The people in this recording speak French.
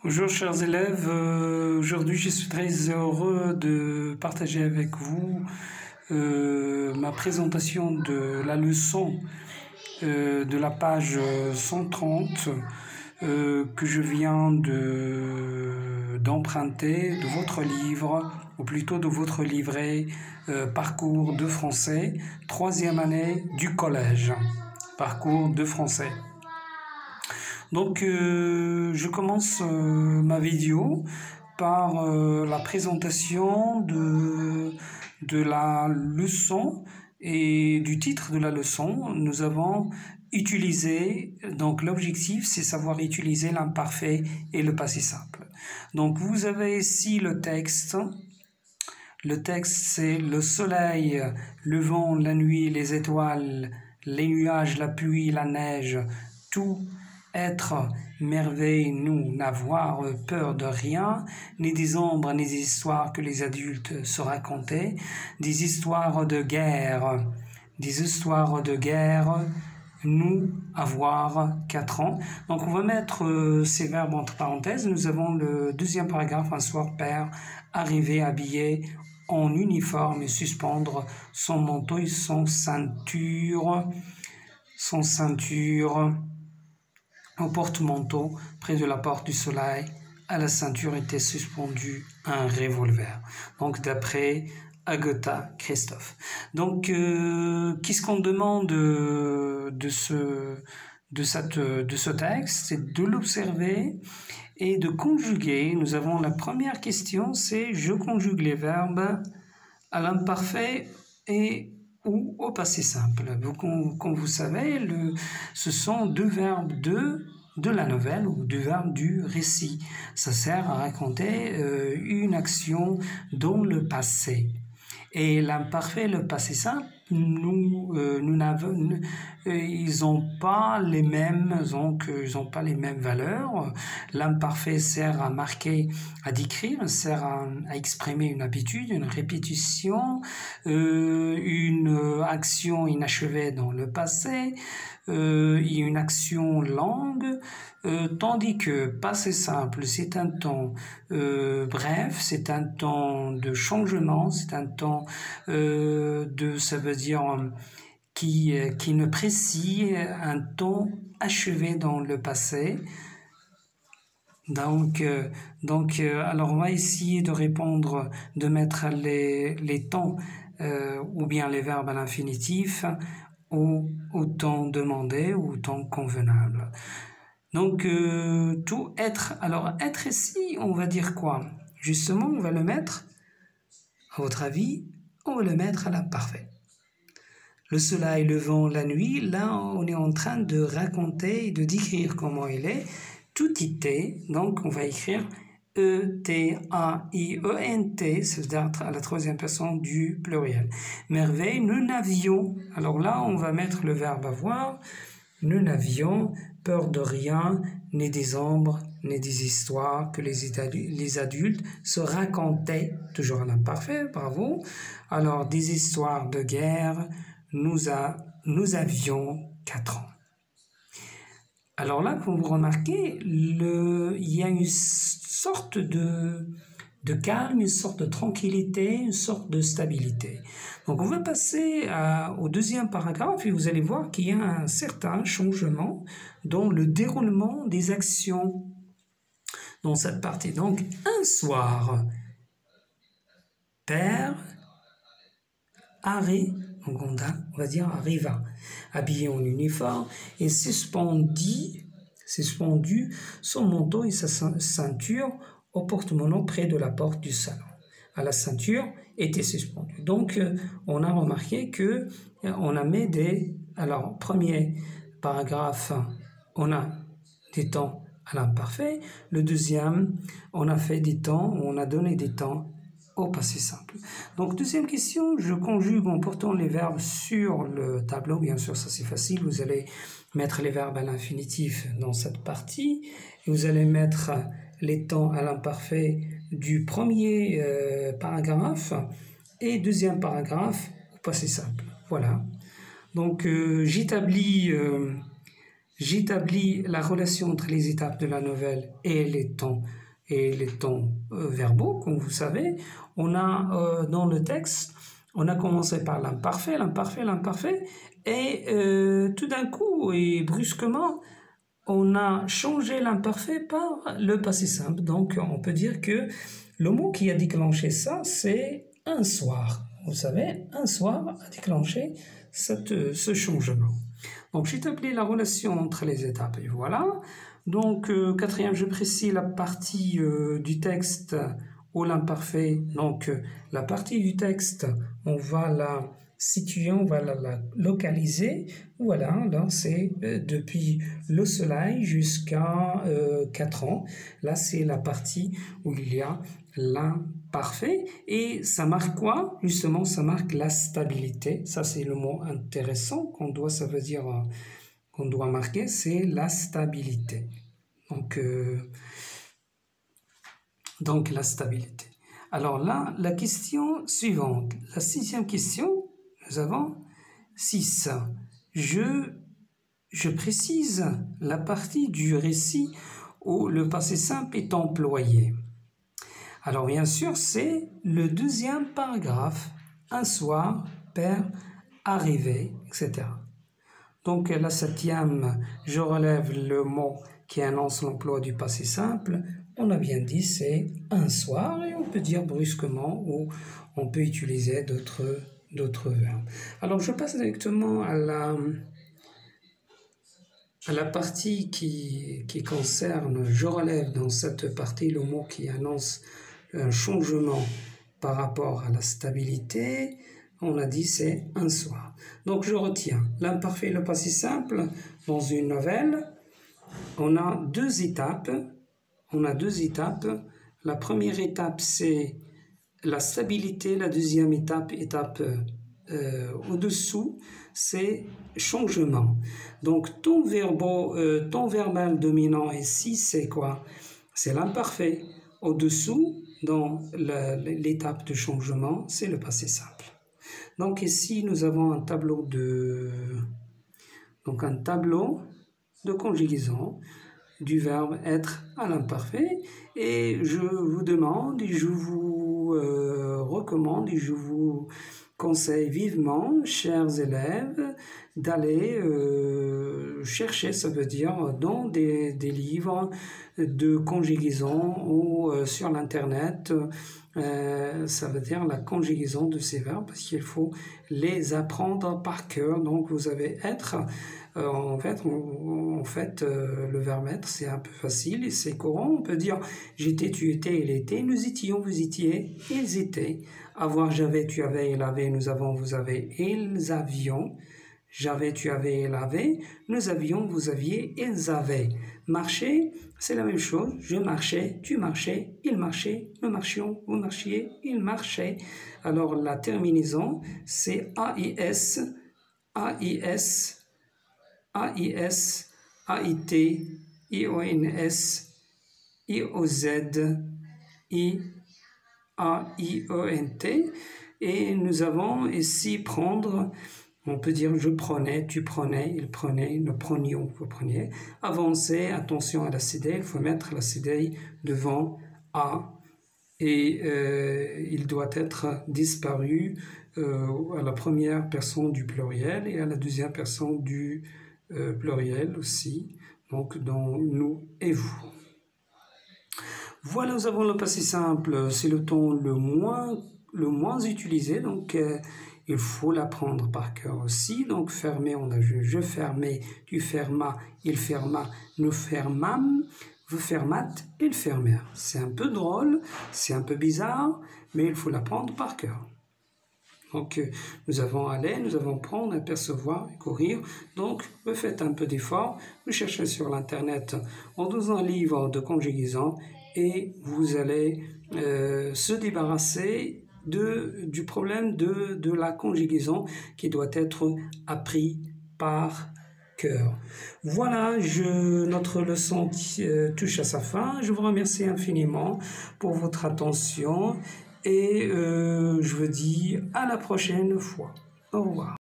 Bonjour chers élèves, aujourd'hui je suis très heureux de partager avec vous ma présentation de la leçon de la page 130 que je viens d'emprunter de votre livre, ou plutôt de votre livret Parcours de français, troisième année du collège, Parcours de français. Donc, je commence ma vidéo par la présentation de la leçon et du titre de la leçon. Nous avons utilisé, donc l'objectif c'est savoir utiliser l'imparfait et le passé simple. Donc, vous avez ici le texte. Le texte c'est le soleil, le vent, la nuit, les étoiles, les nuages, la pluie, la neige, tout être merveille, nous n'avoir peur de rien, ni des ombres, ni des histoires que les adultes se racontaient, des histoires de guerre, nous avoir 4 ans. Donc on va mettre ces verbes entre parenthèses. Nous avons le deuxième paragraphe, un soir père, arrivé habillé en uniforme et suspendre son manteau et son ceinture au porte-manteau, près de la porte du soleil, à la ceinture était suspendu un revolver. Donc d'après Agatha Christophe. Donc qu'est-ce qu'on demande de ce texte? C'est de l'observer et de conjuguer. Nous avons la première question, c'est je conjugue les verbes à l'imparfait et ou au passé simple. Comme vous savez, ce sont deux verbes de la nouvelle ou deux verbes du récit. Ça sert à raconter une action dans le passé. Et l'imparfait et le passé simple, ils n'ont pas les mêmes, valeurs. L'imparfait sert à marquer, à décrire, sert à exprimer une habitude, une répétition, une action inachevée dans le passé, une action longue, tandis que passé simple, c'est un temps bref, c'est un temps de changement, c'est un temps ça veut dire qui ne précise un temps achevé dans le passé. Donc, alors on va essayer de répondre, de mettre les temps ou bien les verbes à l'infinitif au temps demandé ou au temps convenable. Donc, tout être. Alors, être ici, on va dire quoi? Justement, on va le mettre, à votre avis, on va le mettre à l'imparfait. Le soleil, le vent, la nuit, là, on est en train de raconter et de décrire comment il est. Tout était, donc on va écrire E-T-A-I-E-N-T, c'est-à-dire à la troisième personne du pluriel. Merveille, nous n'avions, alors là, on va mettre le verbe avoir. Nous n'avions peur de rien, ni des ombres, ni des histoires que les adultes se racontaient, toujours à l'imparfait, bravo. Alors, des histoires de guerre, nous avions 4 ans. Alors là, comme vous remarquez, il y a une sorte de calme, une sorte de tranquillité, une sorte de stabilité. Donc on va passer au deuxième paragraphe et vous allez voir qu'il y a un certain changement dans le déroulement des actions dans cette partie. Donc un soir, père donc on va dire arriva, habillé en uniforme et suspendu son manteau et sa ceinture au porte-manteau près de la porte du salon. À la ceinture était suspendue. Donc, on a remarqué que on a mis alors, premier paragraphe, on a des temps à l'imparfait. Le deuxième, on a fait des temps, on a donné des temps au passé simple. Donc, deuxième question, je conjugue en portant les verbes sur le tableau. Bien sûr, ça c'est facile. Vous allez mettre les verbes à l'infinitif dans cette partie. Et vous allez mettre les temps à l'imparfait du premier paragraphe et deuxième paragraphe au passé simple. Voilà. Donc, j'établis j'établis la relation entre les étapes de la nouvelle et les temps verbaux, comme vous savez. On a dans le texte, on a commencé par l'imparfait, et tout d'un coup et brusquement, on a changé l'imparfait par le passé simple. Donc, on peut dire que le mot qui a déclenché ça, c'est un soir. Vous savez, un soir a déclenché ce changement. Donc, j'établis la relation entre les étapes et voilà. Donc, quatrième, je précise la partie du texte ou l'imparfait. Donc, la partie du texte, on va la situer, on va la localiser. Voilà, donc c'est depuis le soleil jusqu'à 4 ans. Là, c'est la partie où il y a l'imparfait. Et ça marque quoi? Justement, ça marque la stabilité. Ça, c'est le mot intéressant qu'on doit, ça veut dire... qu'on doit marquer, c'est la stabilité. Donc la stabilité. Alors là, la question suivante, la 6e question, nous avons 6. Je précise la partie du récit où le passé simple est employé. Alors bien sûr, c'est le 2e paragraphe, un soir, père, arrivé, etc. Donc la 7e, je relève le mot qui annonce l'emploi du passé simple. On a bien dit c'est un soir et on peut dire brusquement ou on peut utiliser d'autres verbes. Alors je passe directement à la partie qui concerne, je relève dans cette partie le mot qui annonce un changement par rapport à la stabilité. On a dit c'est un soir. Donc je retiens l'imparfait et le passé simple dans une nouvelle. On a 2 étapes. La première étape c'est la stabilité. La deuxième étape au-dessous, c'est changement. Donc ton verbal dominant ici c'est quoi? C'est l'imparfait. Au-dessous, dans l'étape de changement, c'est le passé simple. Donc ici, nous avons un tableau de conjugaison du verbe être à l'imparfait. Et je vous demande, et je vous recommande, et je vous conseille vivement, chers élèves, d'aller chercher, ça veut dire dans des livres de conjugaison ou sur l'internet, ça veut dire la conjugaison de ces verbes parce qu'il faut les apprendre par cœur. Donc vous avez être, en fait le verbe être c'est un peu facile et c'est courant. On peut dire j'étais, tu étais, il était, nous étions, vous étiez, ils étaient. Avoir, j'avais, tu avais, il avait, nous avons, vous avez, ils avions. J'avais, tu avais, il avait. Nous avions, vous aviez, ils avaient. Marcher, c'est la même chose. Je marchais, tu marchais, il marchait, nous marchions, vous marchiez, il marchait. Alors la terminaison, c'est AIS, AIS, AIS, AIT, IONS, IOZ, IAIENT. Et nous avons ici prendre, on peut dire je prenais, tu prenais, il prenait, nous prenions, vous preniez. Avancer, attention à la CDI, il faut mettre la CDI devant A. Et il doit être disparu à la première personne du pluriel et à la deuxième personne du pluriel aussi. Donc dans nous et vous. Voilà, nous avons le passé simple, c'est le temps le moins utilisé, donc il faut l'apprendre par cœur aussi. Donc fermer, on a je fermais, tu fermas, il ferma, nous fermâmes, vous fermâtes, ils fermèrent. C'est un peu drôle, c'est un peu bizarre, mais il faut l'apprendre par cœur. Donc nous avons aller, nous avons prendre, apercevoir, courir. Donc faites un peu d'effort, vous cherchez sur l'internet en 12 un livre de conjugaison et vous allez se débarrasser du problème de la conjugaison qui doit être appris par cœur. Voilà, notre leçon touche à sa fin. Je vous remercie infiniment pour votre attention et je vous dis à la prochaine fois. Au revoir.